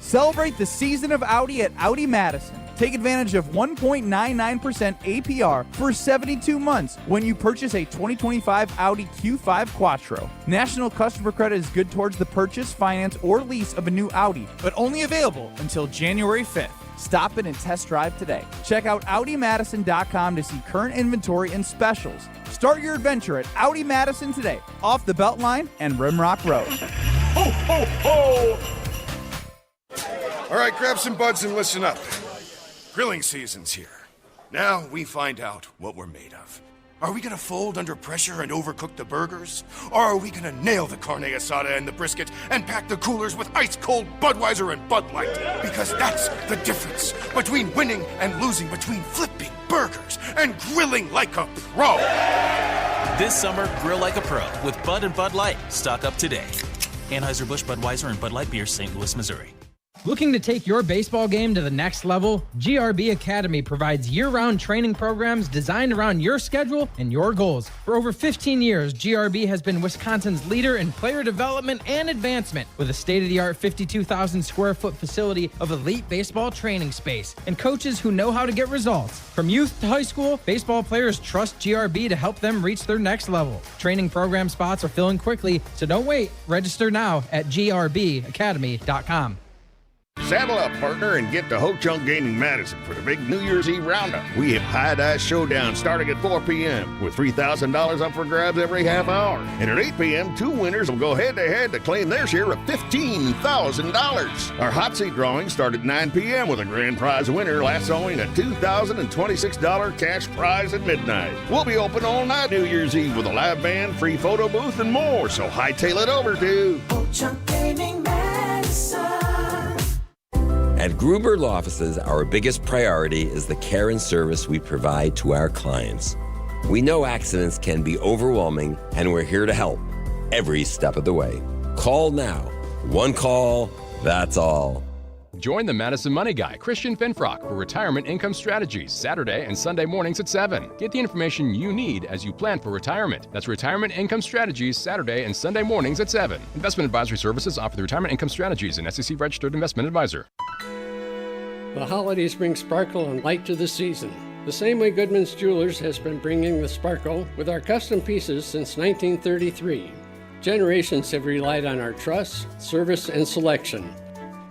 Celebrate the season of Audi at Audi Madison. Take advantage of 1.99% APR for 72 months when you purchase a 2025 Audi Q5 Quattro. National customer credit is good towards the purchase, finance, or lease of a new Audi, but only available until January 5th. Stop in and test drive today. Check out AudiMadison.com to see current inventory and specials. Start your adventure at Audi Madison today, off the Beltline and Rimrock Road. Ho, ho, ho! All right, grab some buds and listen up. Grilling season's here. Now we find out what we're made of. Are we gonna fold under pressure and overcook the burgers? Or are we gonna nail the carne asada and the brisket and pack the coolers with ice-cold Budweiser and Bud Light? Because that's the difference between winning and losing, between flipping burgers and grilling like a pro. This summer, grill like a pro with Bud and Bud Light. Stock up today. Anheuser-Busch, Budweiser, and Bud Light Beer, St. Louis, Missouri. Looking to take your baseball game to the next level? GRB Academy provides year-round training programs designed around your schedule and your goals. For over 15 years, GRB has been Wisconsin's leader in player development and advancement with a state-of-the-art 52,000-square-foot facility of elite baseball training space and coaches who know how to get results. From youth to high school, baseball players trust GRB to help them reach their next level. Training program spots are filling quickly, so don't wait. Register now at grbacademy.com. Saddle up, partner, and get to Ho Chunk Gaming Madison for the big New Year's Eve roundup. We have High Dice Showdown starting at 4 p.m. with $3,000 up for grabs every half hour. And at 8 p.m., 2 winners will go head-to-head to claim their share of $15,000. Our hot seat drawings start at 9 p.m. with a grand prize winner lassoing a $2,026 cash prize at midnight. We'll be open all night New Year's Eve with a live band, free photo booth, and more. So hightail it over to Ho Chunk Gaming Madison. At Gruber Law Offices, our biggest priority is the care and service we provide to our clients. We know accidents can be overwhelming, and we're here to help every step of the way. Call now. One call, that's all. Join the Madison Money Guy, Christian Finfrock, for Retirement Income Strategies, Saturday and Sunday mornings at 7. Get the information you need as you plan for retirement. That's Retirement Income Strategies, Saturday and Sunday mornings at 7. Investment advisory services offered through Retirement Income Strategies, an SEC-registered investment advisor. The holidays bring sparkle and light to the season. The same way Goodman's Jewelers has been bringing the sparkle with our custom pieces since 1933. Generations have relied on our trust, service, and selection.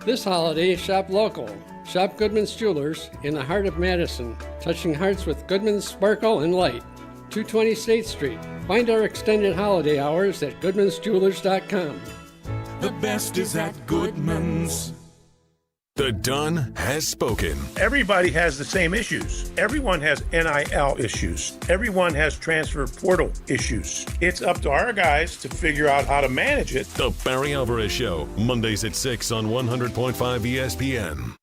This holiday, shop local. Shop Goodman's Jewelers in the heart of Madison, touching hearts with Goodman's sparkle and light. 220 State Street. Find our extended holiday hours at goodmansjewelers.com. The best is at Goodman's. The Don has spoken. Everybody has the same issues. Everyone has NIL issues. Everyone has transfer portal issues. It's up to our guys to figure out how to manage it. The Barry Alvarez Show, Mondays at 6 on 100.5 ESPN.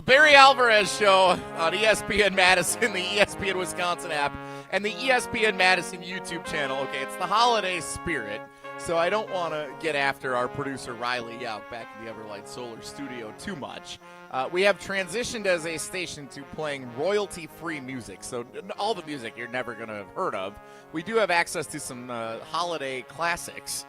Barry Alvarez Show on ESPN Madison, the ESPN Wisconsin app, and the ESPN Madison YouTube channel. Okay, it's the holiday spirit, so I don't want to get after our producer Riley out back in the Everlight Solar studio too much. We have transitioned as a station to playing royalty-free music, so all the music you're never going to have heard of. We do have access to some holiday classics.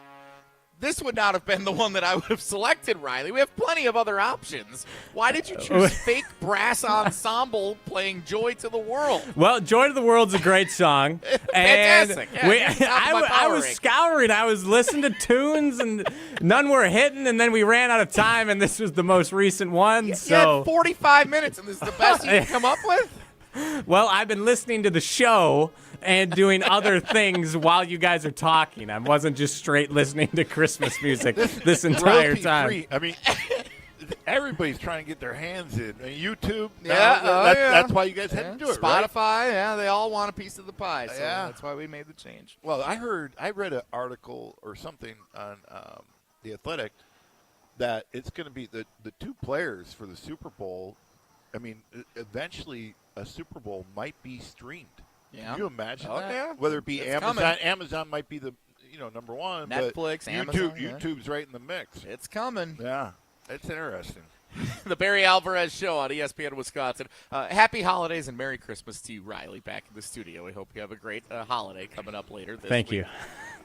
This would not have been the one that I would have selected, Riley. We have plenty of other options. Why did you choose Fake Brass Ensemble playing Joy to the World? Well, Joy to the World's a great song. Fantastic. I was scouring. I was listening to tunes, and none were hitting, and then we ran out of time, and this was the most recent one. You had 45 minutes, and this is the best you can come up with? Well, I've been listening to the show and doing other things while you guys are talking. I wasn't just straight listening to Christmas music this entire time. Free. I mean, everybody's trying to get their hands in. YouTube, that's why you guys had to do it, Spotify, right? They all want a piece of the pie, so that's why we made the change. Well, I read an article or something on The Athletic that it's going to be the two players for the Super Bowl. I mean, eventually a Super Bowl might be streamed. Yeah. Can you imagine that? Yeah. Whether it be It's Amazon. coming. Amazon might be the number one. Netflix, but Amazon. YouTube's right in the mix. It's coming. Yeah, it's interesting. The Barry Alvarez Show on ESPN Wisconsin. Happy holidays and Merry Christmas to you, Riley, back in the studio. We hope you have a great holiday coming up later this Thank week.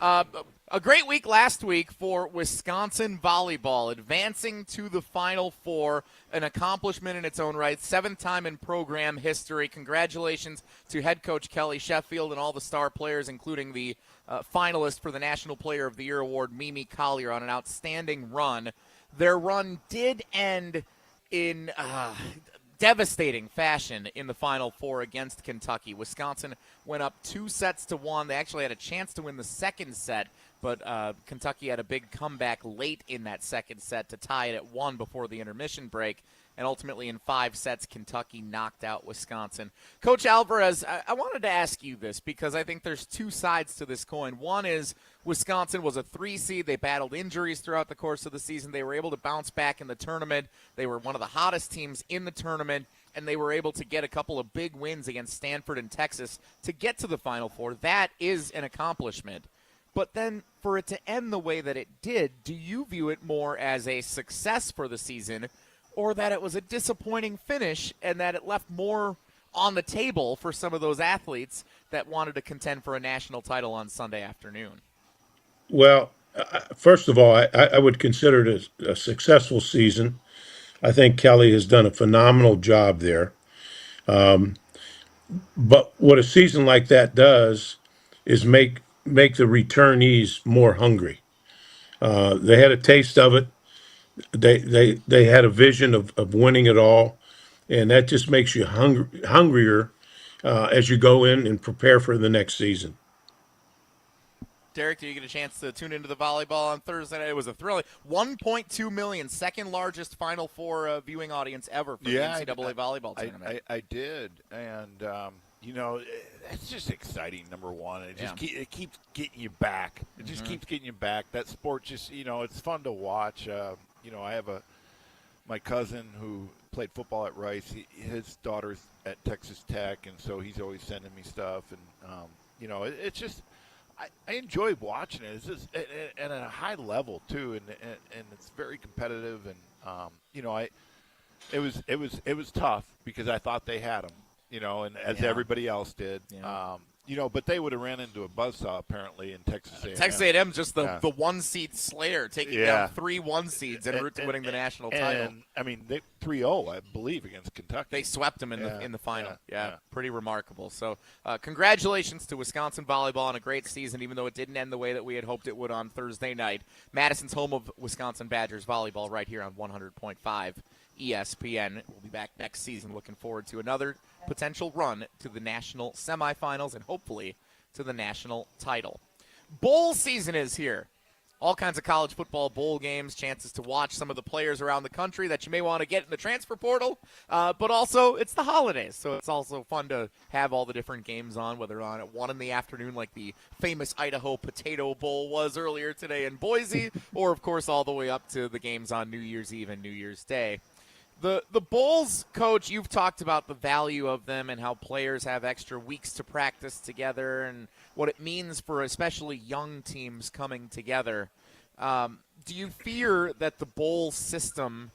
you. A great week last week for Wisconsin volleyball, advancing to the Final Four, an accomplishment in its own right, 7th time in program history. Congratulations to head coach Kelly Sheffield and all the star players, including the finalist for the National Player of the Year award, Mimi Collier, on an outstanding run. Their run did end in devastating fashion in the Final Four against Kentucky. Wisconsin went up 2-1. They actually had a chance to win the second set, but Kentucky had a big comeback late in that second set to tie it at 1 before the intermission break. And ultimately, in 5 sets, Kentucky knocked out Wisconsin. Coach Alvarez, I wanted to ask you this because I think there's two sides to this coin. One is Wisconsin was a 3 seed. They battled injuries throughout the course of the season. They were able to bounce back in the tournament. They were one of the hottest teams in the tournament, and they were able to get a couple of big wins against Stanford and Texas to get to the Final Four. That is an accomplishment. But then for it to end the way that it did, do you view it more as a success for the season, or that it was a disappointing finish and that it left more on the table for some of those athletes that wanted to contend for a national title on Sunday afternoon? Well, first of all, I would consider it a successful season. I think Kelly has done a phenomenal job there. But what a season like that does is make the returnees more hungry. They had a taste of it. They had a vision of winning it all, and that just makes you hungrier as you go in and prepare for the next season. Derek, did you get a chance to tune into the volleyball on Thursday night? It was a thrilling 1.2 million, second largest Final Four viewing audience ever for the NCAA volleyball tournament. I did, and it's just exciting. Number one, it keeps getting you back. It just keeps getting you back. That sport just it's fun to watch. I have my cousin who played football at Rice. His daughter's at Texas Tech, and so he's always sending me stuff. And it's just I enjoy watching it. It's just at a high level too, and it's very competitive. And it was tough because I thought they had them. And as everybody else did. But they would have ran into a buzzsaw apparently in Texas A&M. Texas A&M just the one-seed slayer, taking down 3 1-seeds en route to winning the national title. And I mean, they 3-0, I believe, against Kentucky. They swept them in the final. Pretty remarkable. So congratulations to Wisconsin volleyball on a great season, even though it didn't end the way that we had hoped it would on Thursday night. Madison's home of Wisconsin Badgers volleyball right here on 100.5 ESPN. We'll be back next season. Looking forward to another potential run to the national semifinals and hopefully to the national title. Bowl season is here. All kinds of college football bowl games, chances to watch some of the players around the country that you may want to get in the transfer portal. But also, it's the holidays, so it's also fun to have all the different games on, whether on at 1 in the afternoon like the famous Idaho Potato Bowl was earlier today in Boise, or, of course, all the way up to the games on New Year's Eve and New Year's Day. The bowls, Coach, you've talked about the value of them and how players have extra weeks to practice together and what it means for especially young teams coming together. Do you fear that the bowl system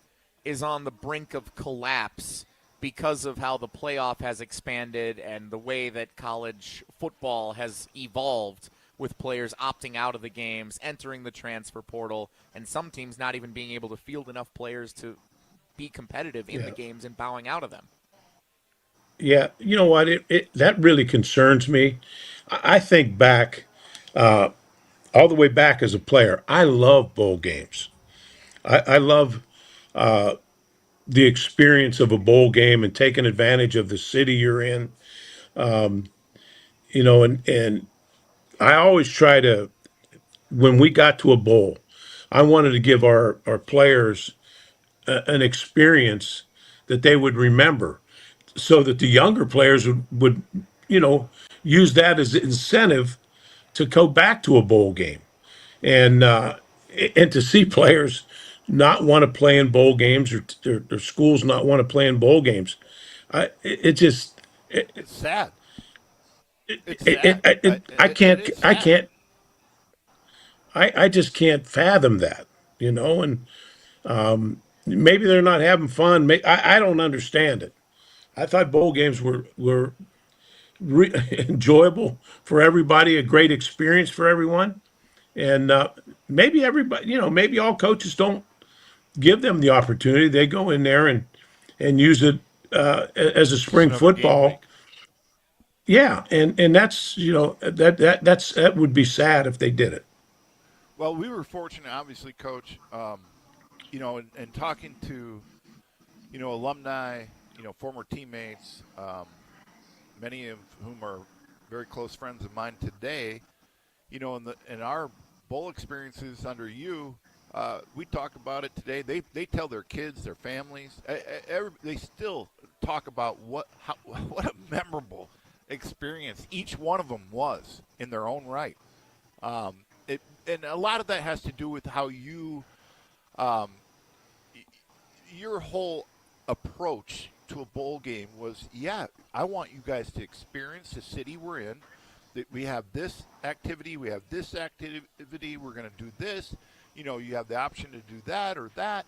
is on the brink of collapse because of how the playoff has expanded and the way that college football has evolved with players opting out of the games, entering the transfer portal, and some teams not even being able to field enough players to be competitive in the games and bowing out of them? Yeah, you know what? That really concerns me. I think back, all the way back as a player, I love bowl games. I love the experience of a bowl game and taking advantage of the city you're in. And I always try to, when we got to a bowl, I wanted to give our players an experience that they would remember so that the younger players would use that as incentive to go back to a bowl game and to see players not want to play in bowl games or schools not want to play in bowl games. It's sad. I just can't fathom that, and maybe they're not having fun. I don't understand it. I thought bowl games were enjoyable for everybody, a great experience for everyone. And maybe everybody, maybe all coaches don't give them the opportunity. They go in there and use it as a spring football. Yeah, and that's that would be sad if they did it. Well, we were fortunate, obviously, Coach. And talking to, alumni, former teammates, many of whom are very close friends of mine today, in our bowl experiences under you, we talk about it today. They tell their kids, their families, they still talk about what a memorable experience each one of them was in their own right. And a lot of that has to do with how you, your whole approach to a bowl game was, I want you guys to experience the city we're in, that we have this activity, we have this activity, we're going to do this, you have the option to do that or that.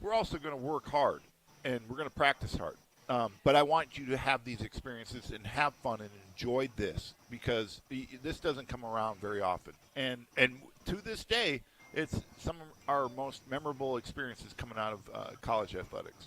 We're also going to work hard, and we're going to practice hard. But I want you to have these experiences and have fun and enjoy this, because this doesn't come around very often. And to this day, it's some of our most memorable experiences coming out of college athletics.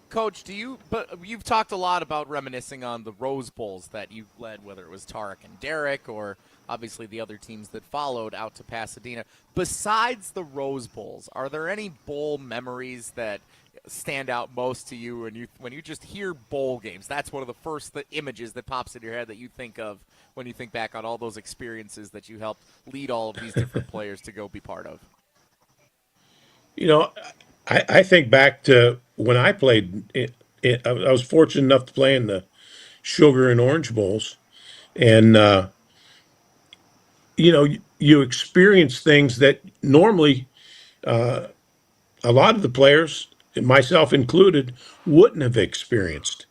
Coach, but you've talked a lot about reminiscing on the Rose Bowls that you led, whether it was Tarek and Derek or obviously the other teams that followed out to Pasadena. Besides the Rose Bowls, are there any bowl memories that stand out most to you, and when you just hear bowl games? That's one of the first images that pops in your head that you think of when you think back on all those experiences that you helped lead all of these different players to go be part of. I think back to when I played. I was fortunate enough to play in the Sugar and Orange Bowls, and you experience things that normally a lot of the players, myself included, wouldn't have experienced.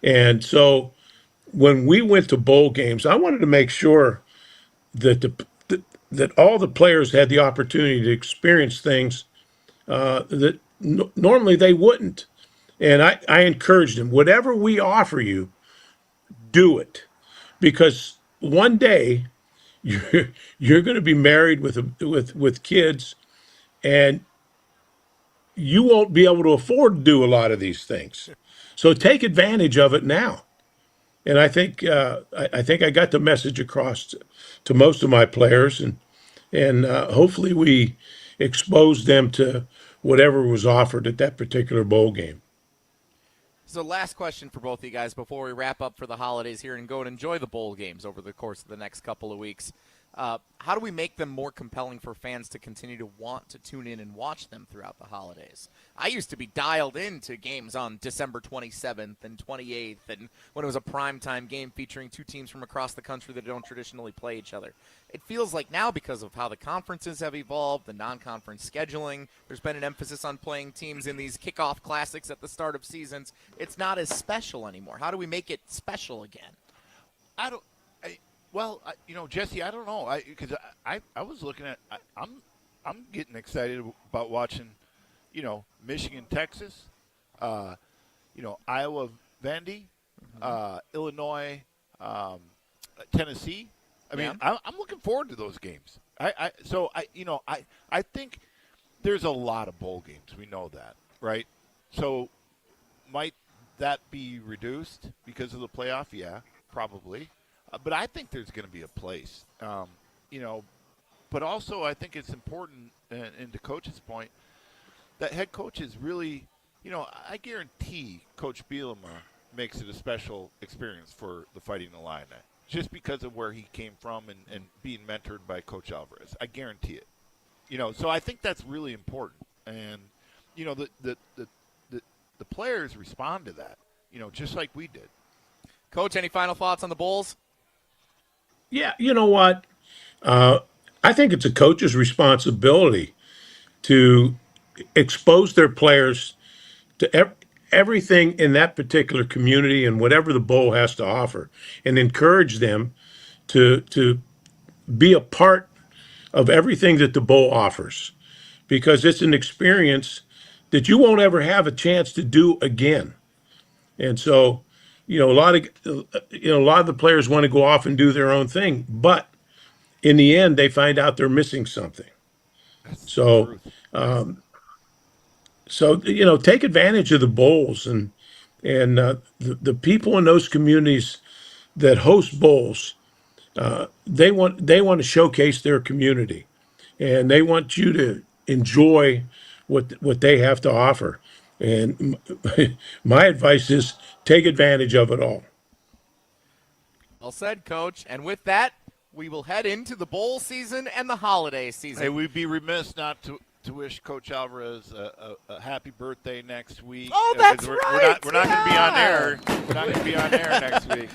And so when we went to bowl games, I wanted to make sure that that all the players had the opportunity to experience things that normally they wouldn't. And I encouraged them, whatever we offer you, do it. Because one day you're going to be married with kids, and you won't be able to afford to do a lot of these things. So take advantage of it now. And I think I got the message across to most of my players, and hopefully we exposed them to whatever was offered at that particular bowl game. So last question for both of you guys before we wrap up for the holidays here and go and enjoy the bowl games over the course of the next couple of weeks. How do we make them more compelling for fans to continue to want to tune in and watch them throughout the holidays? I used to be dialed into games on December 27th and 28th, and when it was a primetime game featuring two teams from across the country that don't traditionally play each other. It feels like now, because of how the conferences have evolved, the non-conference scheduling, there's been an emphasis on playing teams in these kickoff classics at the start of seasons. It's not as special anymore. How do we make it special again? Jesse, I don't know. Because I was looking at. I'm getting excited about watching, Michigan, Texas, Iowa, Vandy, Illinois, Tennessee. I'm looking forward to those games. I think there's a lot of bowl games. We know that, right? So might that be reduced because of the playoff? Yeah, probably. But I think there's going to be a place, But also, I think it's important, and to Coach's point, that head coaches really, I guarantee Coach Bielema makes it a special experience for the Fighting Illini, just because of where he came from and being mentored by Coach Alvarez. I guarantee it. So I think that's really important, and the players respond to that, just like we did. Coach, any final thoughts on the Bulls? Yeah, you know what? I think it's a coach's responsibility to expose their players to everything in that particular community and whatever the bowl has to offer, and encourage them to be a part of everything that the bowl offers, because it's an experience that you won't ever have a chance to do again. And so, a lot of the players want to go off and do their own thing, but in the end, they find out they're missing something. So, take advantage of the bowls and the people in those communities that host bowls. They want to showcase their community, and they want you to enjoy what they have to offer. And my advice is take advantage of it all. Well said, Coach. And with that, we will head into the bowl season and the holiday season. Hey, we'd be remiss not to wish Coach Alvarez a happy birthday next week. Oh, that's right. We're not going to be on air. We're not going to be on air next week.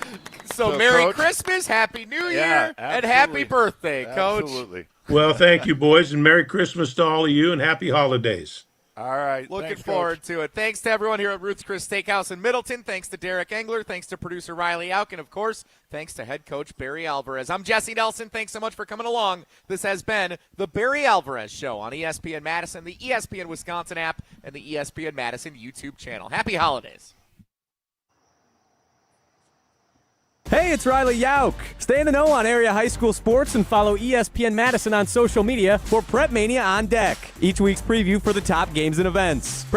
So Merry Coach, Christmas, Happy New Year, and Happy Birthday, Coach. Absolutely. Well, thank you, boys, and Merry Christmas to all of you, and Happy Holidays. All right. Looking Thanks, forward Coach. to it. Thanks to everyone here at Ruth's Chris Steakhouse in Middleton. Thanks to Derek Engler. Thanks to producer Riley Auk. And, of course, thanks to head coach Barry Alvarez. I'm Jesse Nelson. Thanks so much for coming along. This has been the Barry Alvarez Show on ESPN Madison, the ESPN Wisconsin app, and the ESPN Madison YouTube channel. Happy holidays. Hey, it's Riley Yauk. Stay in the know on area high school sports and follow ESPN Madison on social media for Prep Mania on deck. Each week's preview for the top games and events.